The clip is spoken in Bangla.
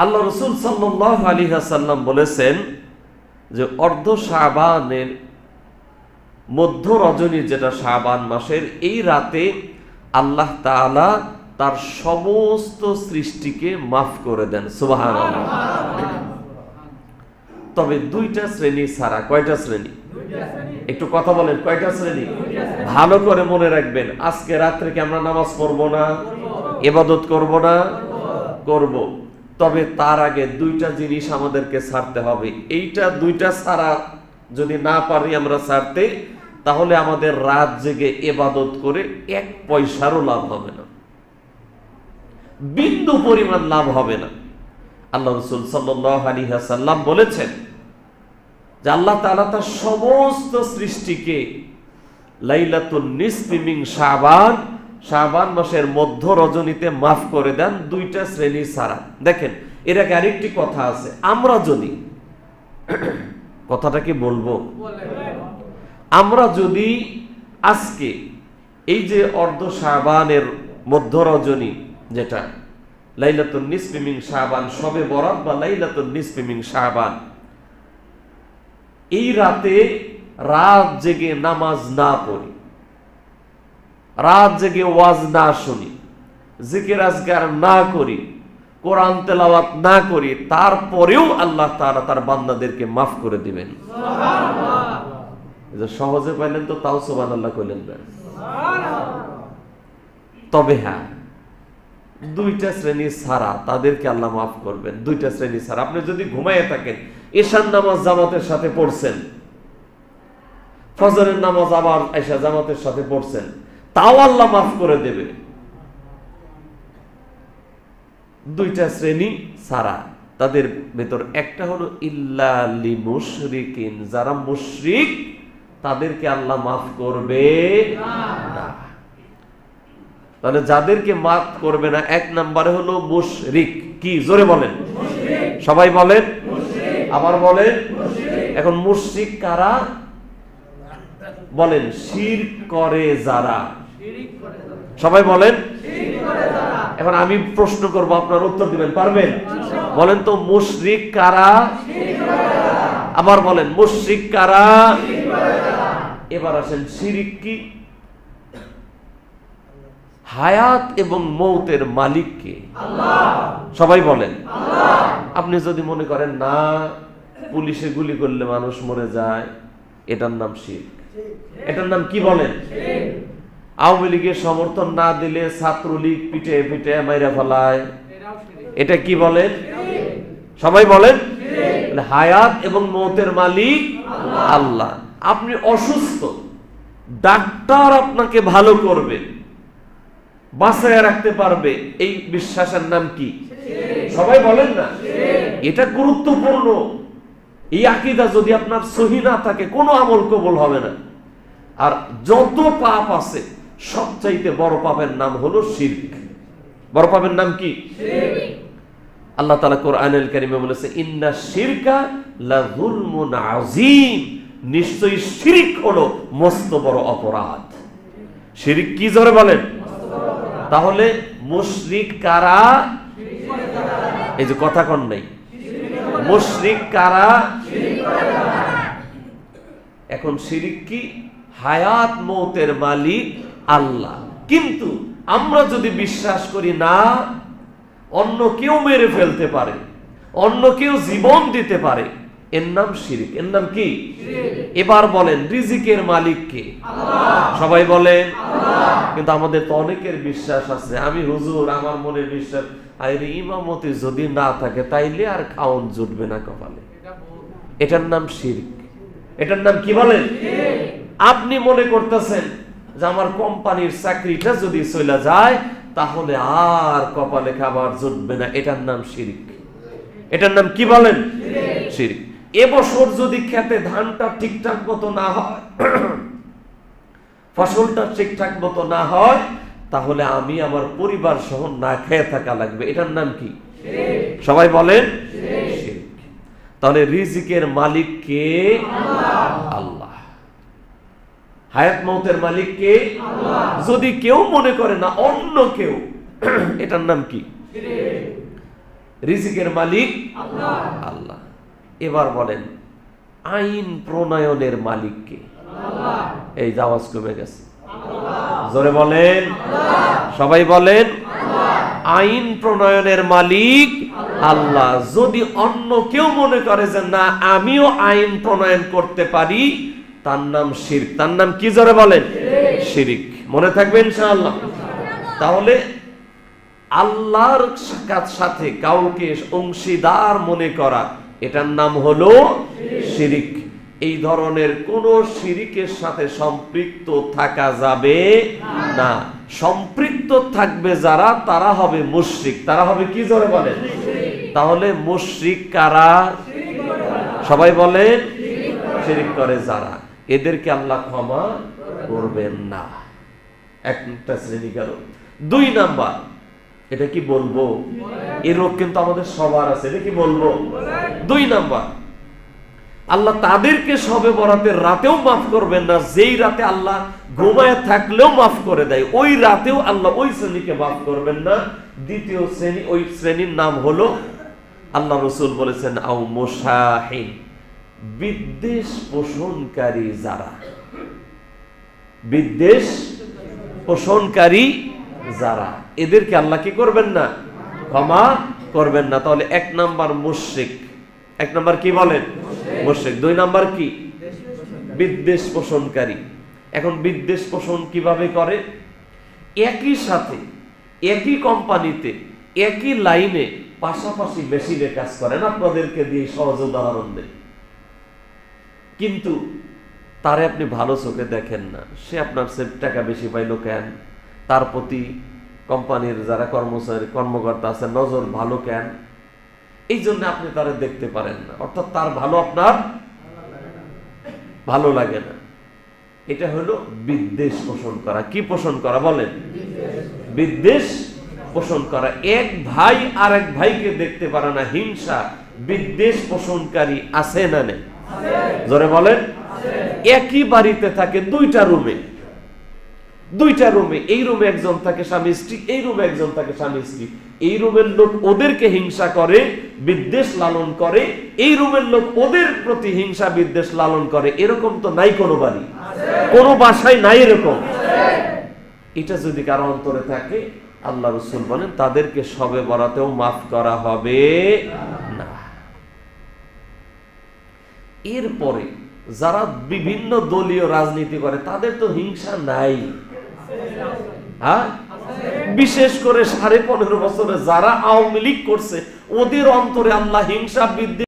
আল্লাহ রাসূল সাল্লাল্লাহু আলাইহি ওয়াসাল্লাম বলেছেন যে অর্ধ শাবানের মধ্য রজনী, যেটা শাবান মাসের, এই রাতে আল্লাহ তাআলা তার সমস্ত সৃষ্টিকে মাফ করে দেন। সুবহানাল্লাহ। তবে দুইটা শ্রেণী ছাড়া। কয়টা শ্রেণী? একটু কথা বলেন, কয়টা শ্রেণী? ভালো করে মনে রাখবেন। আজকে রাত্রে কি আমরা নামাজ পড়বো না, ইবাদত করব না? করব। তবে তার আগে দুইটা জিনিস আমাদেরকে ছাড়তে হবে। এইটা দুইটা ছাড়া যদি না পারি আমরা ছাড়তে, তাহলে আমাদের রাত জেগে ইবাদত করে এক পয়সারও লাভ হবে না, বিন্দু পরিমাণ লাভ হবে না। আল্লাহ রাসূল সাল্লাল্লাহু আলাইহি ওয়াসাল্লাম বলেছেন যে আল্লাহ তাআলা তার সমস্ত সৃষ্টিকে লাইলাতুন নিসফি মিন শাবান, শাবান মাসের মধ্য রজনীতে মাফ করে দেন, দুইটা শ্রেণী ছাড়া। দেখেন, এর আগে আরেকটি কথা আছে। আমরা যদি, কথাটা কি বলবো, আমরা যদি আজকে এই যে অর্ধ শাবানের মধ্য রজনী, যেটা লাইলাতুন নিসফি মিন শাবান, শবে বরাত বা লাইলাতুন নিসফি মিন শাবান, এই রাতে রাত জেগে নামাজ না পড়ি, রাত জেগে ওয়াজ না শুনি, জিকির আজকার না করি, কোরআন তেলাওয়াত না করি, তারপরেও আল্লাহ তাআলা তার বান্দাদেরকে মাফ করে দিবেন। সুবহানাল্লাহ। সহজে পাইলেন তো, তাও সুবহানাল্লাহ কইলেন না। তবে হ্যাঁ, দুইটা শ্রেণী ছাড়া তাদেরকে আল্লাহ মাফ করবেন। দুইটা শ্রেণী ছাড়া। আপনি যদি ঘুমাইয়ে থাকেন, এশার নামাজ জামাতের সাথে পড়ছেন, ফজরের নামাজ আবার এশা জামাতের সাথে পড়ছেন, তাও আল্লাহ মাফ করে দেবে। দুইটা শ্রেণী ছাড়া। তাদের ভেতর একটা হলো ইল্লা লিমুশরিকিন, যারা মুশরিক তাদেরকে আল্লাহ মাফ করবে না। তাহলে যাদেরকে মাফ করবে না, এক নম্বরে হলো মুশরিক। কি? জোরে বলেন, সবাই বলেন, আবার বলেন। এখন মুশরিক কারা? বলেন, শিরক করে যারা। সবাই বলেন। এখন আমি প্রশ্ন করব, আপনার উত্তর দিবেন, পারবেন? বলেন তো, মুশরিক কারা? আবার বলেন, মুশরিক কারা? এবার আসেন, শিরক কি? হায়াত এবং মৌতের মালিক কে? আল্লাহ। সবাই বলেন, আল্লাহ। আপনি যদি মনে করেন না, পুলিশে গুলি করলে মানুষ মরে যায়, এটার নাম শিরক। এটার নাম কি বলেন? আওয়ামী লীগের সমর্থন না দিলে ছাত্রলীগ পিটে পিটে মাইরা ফেলায়, এটা কি বলেন? সবাই বলেন। হায়াত এবং মৌতের মালিক আল্লাহ। আপনি অসুস্থ, ডাক্তার আপনাকে ভালো করবে, বাঁচায় রাখতে পারবে, এই বিশ্বাসের নাম কি? সবাই বলেন না। এটা গুরুত্বপূর্ণ। এই আকীদা যদি আপনার সহি না থাকে, কোনো আমল কবুল হবে না। আর যত পাপ আছে, সবচাইতে বড় পাপের নাম হলো শিরক। বড় পাপের নাম কি? আল্লাহ তাআলা কোরআনুল কারীমে বলেছে, ইন্না শিরকা লাযুলমুন আযীম, নিশ্চয়ই শিরক হলো মস্ত বড় অপরাধ। শিরক কি? জোরে বলেন। তাহলে মুশরিক কারা? এই যে কথা কন নাই, মুশরিক কারা? এখন শিরক কি? হায়াত মৌতের মালিক আল্লাহ। কিন্তু আমরা যদি বিশ্বাস করি না, অন্য কেউ মেরে ফেলতে পারে, অন্য কেউ জীবন দিতে পারে, এর নাম শিরক। এর নাম কি? এবার বলেন, রিজিকের মালিক কে? আল্লাহ। সবাই বলেন, আল্লাহ। কিন্তু আমাদের তো অনেকের বিশ্বাস আছে, আমি হুজুর, আমার মনের বিশ্বাস, আরে ইমামতি যদি না থাকে তাইলে আর খাওন জুটবে না কপালে, এটার নাম শিরক। এটার নাম কি বলেন? আপনি মনে করতেছেন যে আমার কোম্পানির চাকরিটা যদি চলে যায় তাহলে আর কপালে খাবার জুটবে না, এটার নাম শিরক। এটার নাম কি বলেন? শিরক। এবছর যদি খেতে ধানটা ঠিকঠাক মতো না হয়, ফসলটা ঠিকঠাক মতো না হয়, তাহলে আমি আমার পরিবার সহ না খেয়ে থাকা লাগবে, এটার নাম কি? সবাই বলেন, শিরক। তাহলে রিজিকের মালিক কে? আল্লাহ। হায়াত মৌতের মালিক কে? আল্লাহ। যদি কেউ মনে করে না অন্য কেউ, এটার নাম কি? রিজিকের মালিক আল্লাহ। এবার বলেন আইন প্রণয়নের মালিক কে? এই আওয়াজ কমে গেছে, জোরে বলেন, সবাই বলেন। আইন প্রণয়নের মালিক আল্লাহ। যদি অন্য কেউ মনে করে যে না আমিও আইন প্রণয়ন করতে পারি, তার নাম শিরক। তার নাম কি? জোরে বলেন, শিরক। মনে থাকবে ইনশাআল্লাহ। তাহলে আল্লাহর সাথে কাউকে অংশীদার মনে করা, এটার নাম হলো শিরক। এই ধরনের কোন শিরকের সাথে সম্পৃক্ত থাকা যাবে না। সম্পৃক্ত থাকবে যারা, তারা হবে মুশরিক। তারা হবে কি? জোরে বলেন। তাহলে মুশরিক কারা? সবাই বলেন, শিরক করে যারা, এদেরকে আল্লাহ ক্ষমা করবেন না। একটা শ্রেণী গেল। 2 নাম্বার, এটা কি বলবো? এই রোগ কিন্তু আমাদের সবার আছে, এটা কি বলবো? 2 নাম্বার, আল্লাহ তাদেরকে শবে বরাতের রাতেও মাফ করবেন না, যেই রাতে আল্লাহ ঘুমায় থাকলেও মাফ করে দেয়, ওই রাতেও আল্লাহ ওই শ্রেণীকে মাফ করবেন না। দ্বিতীয় শ্রেণী, ওই শ্রেণীর নাম হলো, আল্লাহ রাসূল বলেছেন আও মুশাহিন, বিদ্বেষ পোষণকারী যারা, বিদ্বেষ পোষণকারী যারা, এদেরকে আল্লাহ কি করবেন না? ক্ষমা করবেন না। তাহলে 1 নাম্বার মুশরিক। 1 নাম্বার কি বলেন? মুশরিক। 2 নাম্বার কি? বিদ্বেষ পোষণকারী। এখন বিদ্বেষ পোষণ কিভাবে করে? একই সাথে, একই কোম্পানিতে, একই লাইনে পাশাপাশি মেশিনে কাজ করেন। আপনাদেরকে দিয়ে সহজ উদাহরণ দেন। কিন্তু তারে আপনি ভালো চোখে দেখেন না, সে আপনার সে টাকা বেশি পাইলো কেন, তার প্রতি কোম্পানির যারা কর্মচারী কর্মকর্তা আছে নজর ভালো কেন, এই জন্য আপনি তারে দেখতে পারেন না, অর্থাৎ তার ভালো আপনার ভালো লাগে না। এটা হলো বিদ্বেষ পোষণ করা। কি পোষণ করা বলেন? বিদ্বেষ পোষণ করা। এক ভাই আর এক ভাইকে দেখতে পারে না, হিংসা বিদ্বেষ পোষণকারী আছে না নেই? জোরে বলেন। একই বাড়িতে থাকে, 2টা রুমে, 2টা রুমে, এই রুমে একজন থাকে স্বামী স্ত্রী, এই রুমে একজন থাকে স্বামী স্ত্রী। এই রুমের লোক ওদেরকে হিংসা করে, বিদ্বেষ লালন করে, এই রুমের লোক ওদের প্রতি হিংসা বিদ্বেষ লালন করে। এরকম তো নাই কোনো বাড়ি, কোনো বাসায় নাই এরকম। এটা যদি কারো অন্তরে থাকে, আল্লাহ রাসূল বলেন তাদেরকে শবে বরাতেও মাফ করা হবে না। এরপরে যারা বিভিন্ন দলীয় রাজনীতি করে, তাদের তো হিংসা নাই, হ্যাঁ? বিশেষ করে 15.5 বছরে যারা আওয়ামী লীগ করছে, ওদের অন্তরে আল্লাহ হিংসা বিদ্বেষ